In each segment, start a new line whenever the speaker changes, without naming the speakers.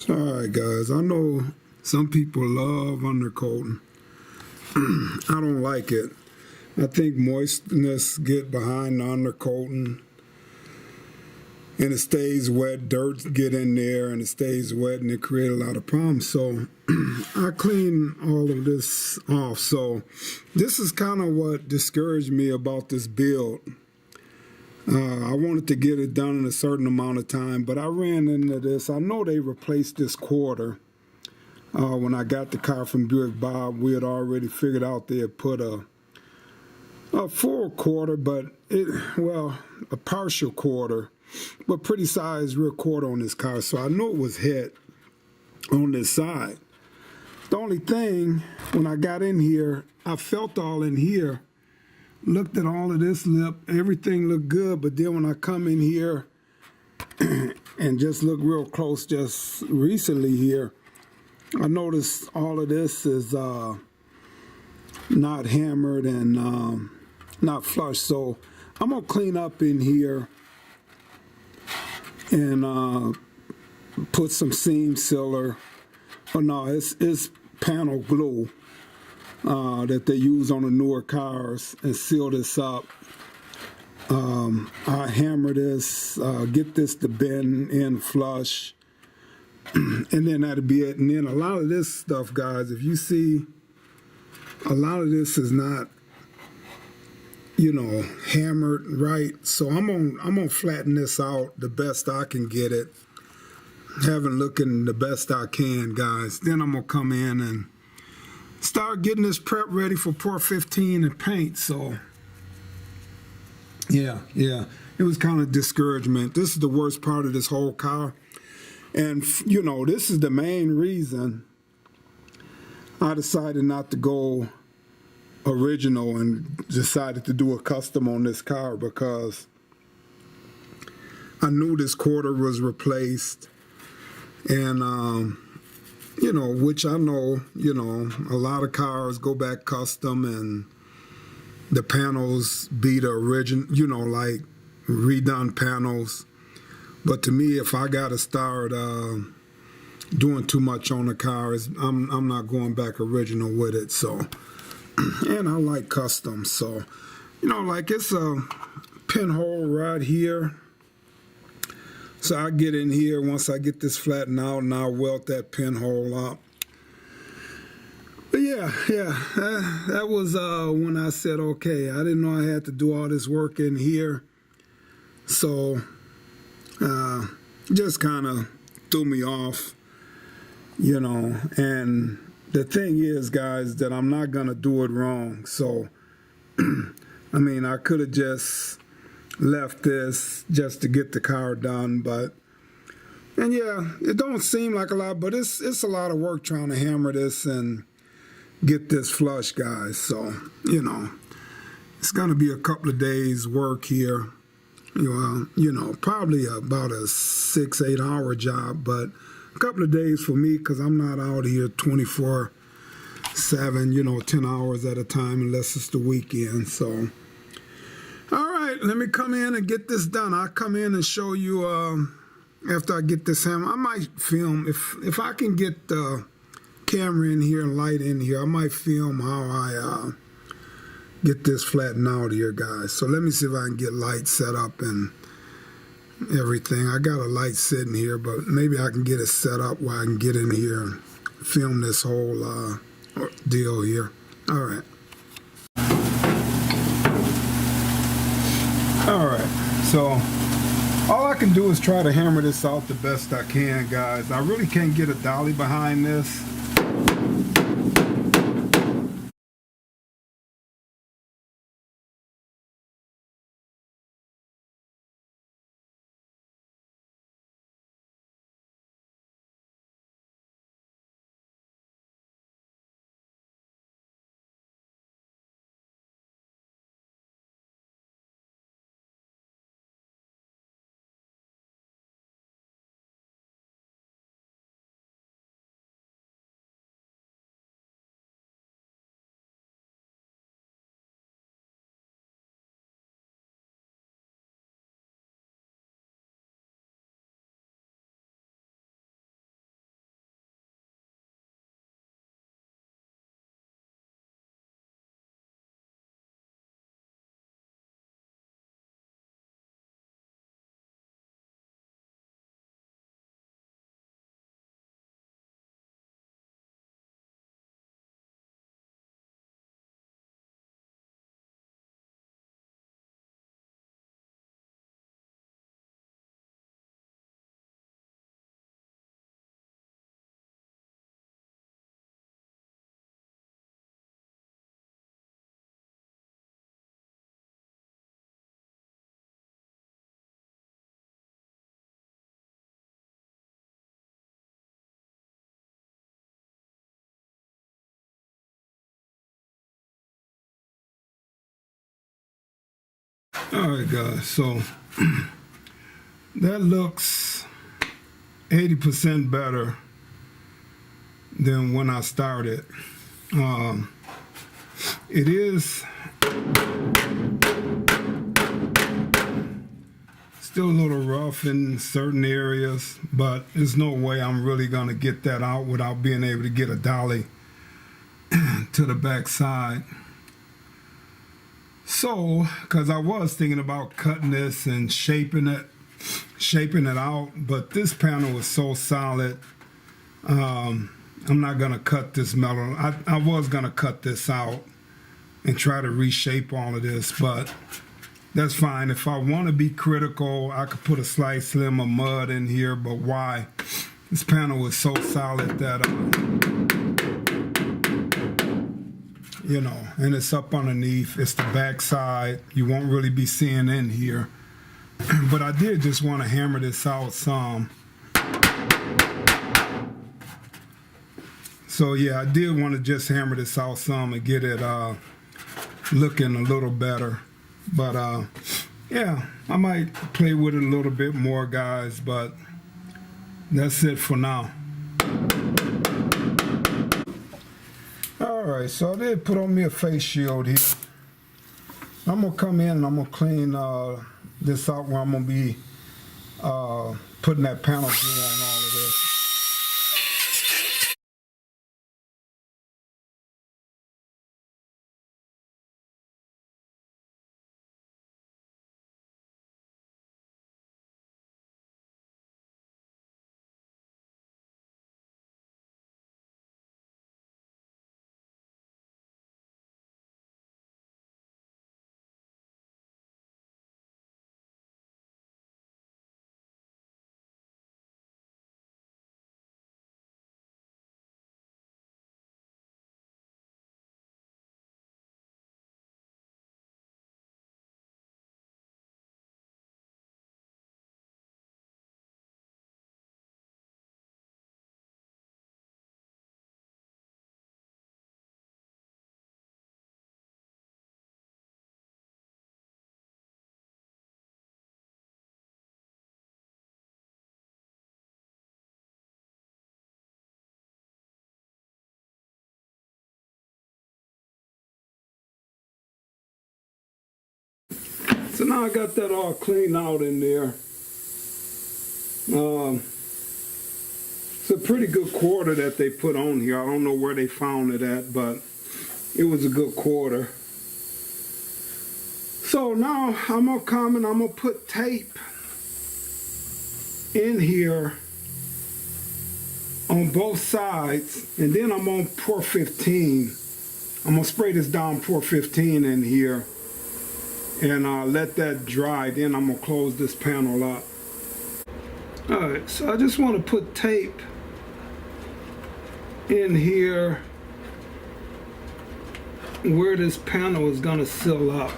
All right, guys. I know some people love undercoating. I don't like it. I think moistness get behind the undercoating, and it stays wet. Dirt get in there, and it stays wet, and it create a lot of problems. So I clean all of this off. So this is kind of what discouraged me about this build. I wanted to get it done in a certain amount of time, but I ran into this. I know they replaced this quarter. When I got the car from Buick Bob, we had already figured out they had put a full quarter, but a partial quarter, but pretty sized rear quarter on this car. So I knew it was hit on this side. The only thing, when I got in here, I felt all in here, looked at all of this lip, everything looked good, but then when I come in here and just look real close just recently here, I noticed all of this is not hammered and not flush. So I'm gonna clean up in here and put some seam sealer. Oh no, it's panel glue that they use on the newer cars and seal this up. I hammer this, get this to bend in flush, and then that'll be it. And then a lot of this stuff, guys, if you see, a lot of this is not, hammered right. So I'm gonna flatten this out the best I can get it, have it looking the best I can, guys. Then I'm gonna come in and start getting this prep ready for pour 15 and paint. So yeah, it was kind of discouragement. This is the worst part of this whole car, and this is the main reason I decided not to go original and decided to do a custom on this car, because I knew this quarter was replaced, and which I know, a lot of cars go back custom and the panels be the original, like redone panels. But to me, if I got to start doing too much on the car, I'm not going back original with it. So, and I like custom. So, like it's a pinhole right here. So I get in here once I get this flattened out, and I'll welt that pinhole up. But yeah, that was when I said, okay, I didn't know I had to do all this work in here. So just kind of threw me off, and the thing is, guys, that I'm not going to do it wrong. So, I mean, I could have just left this just to get the car done, and yeah, it don't seem like a lot, but it's a lot of work trying to hammer this and get this flush, guys. So, it's going to be a couple of days work here. Probably about a 6-8 hour job, but a couple of days for me, because I'm not out here 24/7, 10 hours at a time, unless it's the weekend. So, all right, let me come in and get this done. I'll come in and show you after I get this hammer. I might film, if I can get the camera in here and light in here, I might film how I get this flattened out here, guys. So let me see if I can get light set up and everything. I got a light sitting here, but maybe I can get it set up where I can get in here and film this whole deal here. All right. All right. So all I can do is try to hammer this out the best I can, guys. I really can't get a dolly behind this. All right, guys, so that looks 80% better than when I started. It is still a little rough in certain areas, but there's no way I'm really going to get that out without being able to get a dolly to the back side. So, because I was thinking about cutting this and shaping it out, but this panel is so solid, I'm not going to cut this metal. I was going to cut this out and try to reshape all of this, but that's fine. If I want to be critical, I could put a slight slim of mud in here, but why? This panel is so solid that, you know, and it's up underneath. It's the back side. You won't really be seeing in here. But I did just want to hammer this out some. So yeah, I did want to just hammer this out some and get it looking a little better. But yeah, I might play with it a little bit more, guys, but that's it for now. Alright, so I did put on me a face shield here. I'm going to come in and I'm going to clean this out where I'm going to be putting that panel glue on all of this. So now I got that all cleaned out in there. It's a pretty good quarter that they put on here. I don't know where they found it at, but it was a good quarter. So now I'm gonna come and I'm gonna put tape in here on both sides, and then I'm gonna pour 15. I'm gonna spray this down, pour 15 in here, and let that dry. Then I'm gonna close this panel up. All right, so I just want to put tape in here where this panel is gonna seal up.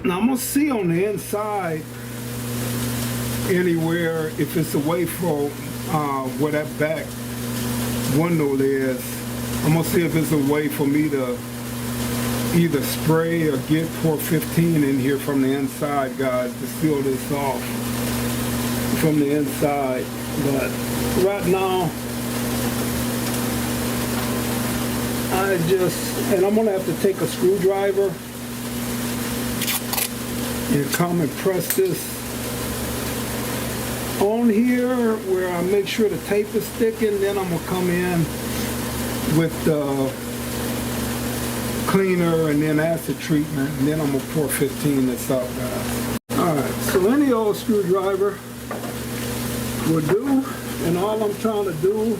Now I'm gonna see on the inside anywhere if it's away from where that back window is. I'm gonna see if it's a way for me to either spray or pour 15 in here from the inside, guys, to seal this off from the inside. But right now, and I'm gonna have to take a screwdriver and come and press this on here where I make sure the tape is sticking. Then I'm gonna come in with the cleaner and then acid treatment, and then I'm gonna pour 15 this up, guys. Alright, so any old screwdriver will do, and all I'm trying to do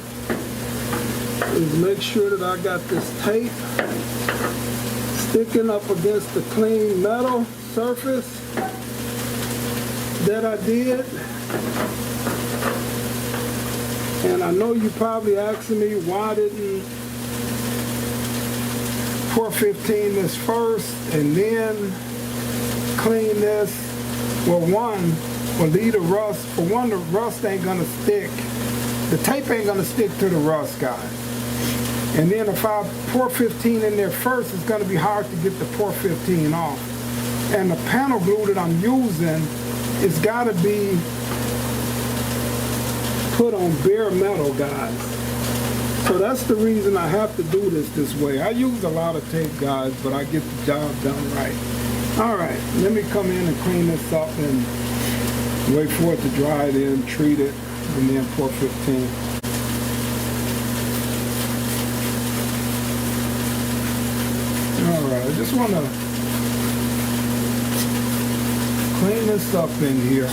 is make sure that I got this tape sticking up against the clean metal surface that I did. And I know you probably asking me why didn't pour 15 this first and then clean this. Well, one, will leave the rust. For one, the rust ain't gonna stick. The tape ain't gonna stick to the rust, guys. And then if I pour 15 in there first, it's gonna be hard to get the pour 15 off. And the panel glue that I'm using, it's got to be put on bare metal, guys. So that's the reason I have to do this way. I use a lot of tape, guys, but I get the job done right. All right, let me come in and clean this up and wait for it to dry, then treat it, and then pour 15. All right, I just want to clean this up in here.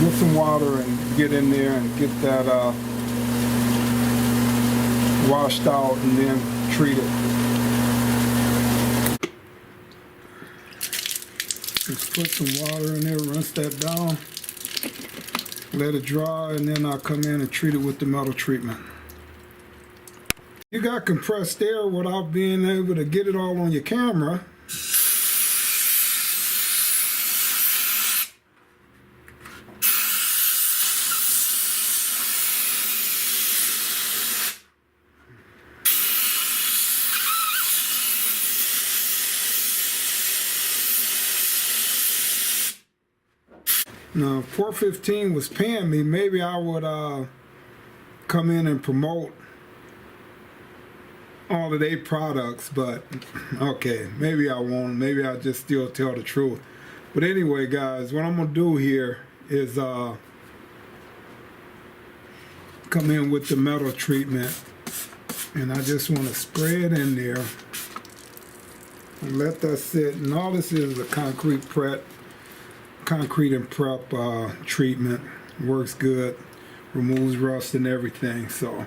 Get some water and get in there and get that washed out and then treat it. Just put some water in there, rinse that down, let it dry, and then I'll come in and treat it with the metal treatment. You got compressed air without being able to get it all on your camera. Now, if 415 was paying me, maybe I would come in and promote all of their products, but okay, maybe I won't. Maybe I'll just still tell the truth. But anyway, guys, what I'm gonna do here is come in with the metal treatment, and I just want to spray it in there and let that sit. And all this is a concrete and prep treatment. Works good, removes rust and everything. So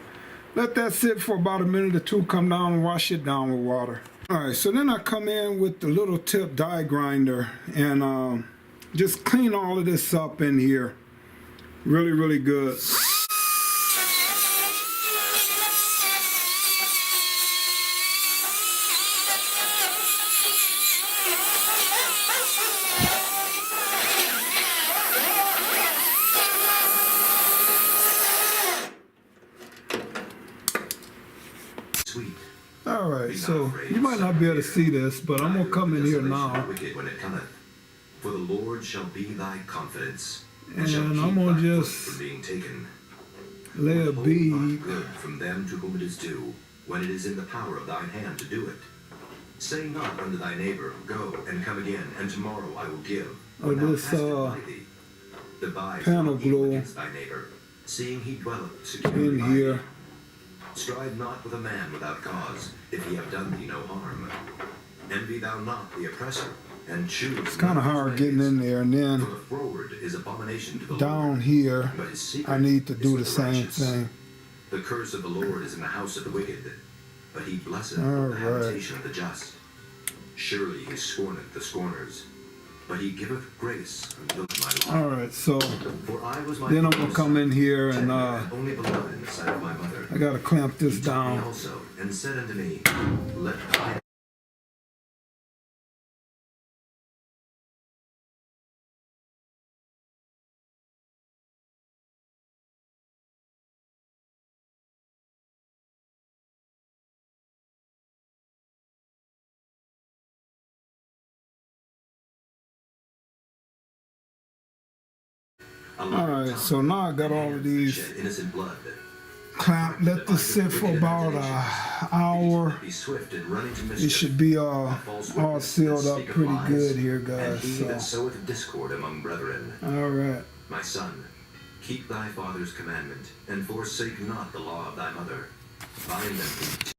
let that sit for about a minute or two, come down and wash it down with water. All right, so then I come in with the little tip die grinder and just clean all of this up in here. Really, really good. All right, so you might not be able to see this, but I'm gonna come in here now,
for the Lord shall be thy confidence,
and I'm gonna just lay a bead
good from them to whom it is due, when it is in the power of thine hand to do it. Say not unto thy neighbor, go and come again, and tomorrow I will give.
of this panel glue
thy neighbor, seeing he dwelleth securely
in here.
Strive not with a man without cause, if he have done thee no harm. Envy thou not the oppressor, and choose.
It's kind of hard getting in there, and then
For the froward is abomination to the
down
Lord,
here
but his secret
I need to
is
do
with
the same
righteous.
thing.
The curse of the Lord is in the house of the wicked, but he blesseth
All
the
right.
habitation of the just. Surely he scorneth the scorners, but he giveth grace unto my law.
All right, so
For I was my
then I'm gonna
father's
come in here and
tender and only beloved in the sight of my mother.
I gotta clamp this
He taught me
down.
also, and said unto me, let thine
All right, so now I got all of these
shed innocent blood.
clamped. Let this sit for about an hour.
Be swift in running to
It
mischief.
should be all
False witness
sealed
that
up
speaketh
pretty
lies,
good here,
And
guys.
he that
So
soweth discord among brethren.
all right.
My son, keep thy father's commandment, and forsake not the law of thy mother. Bind them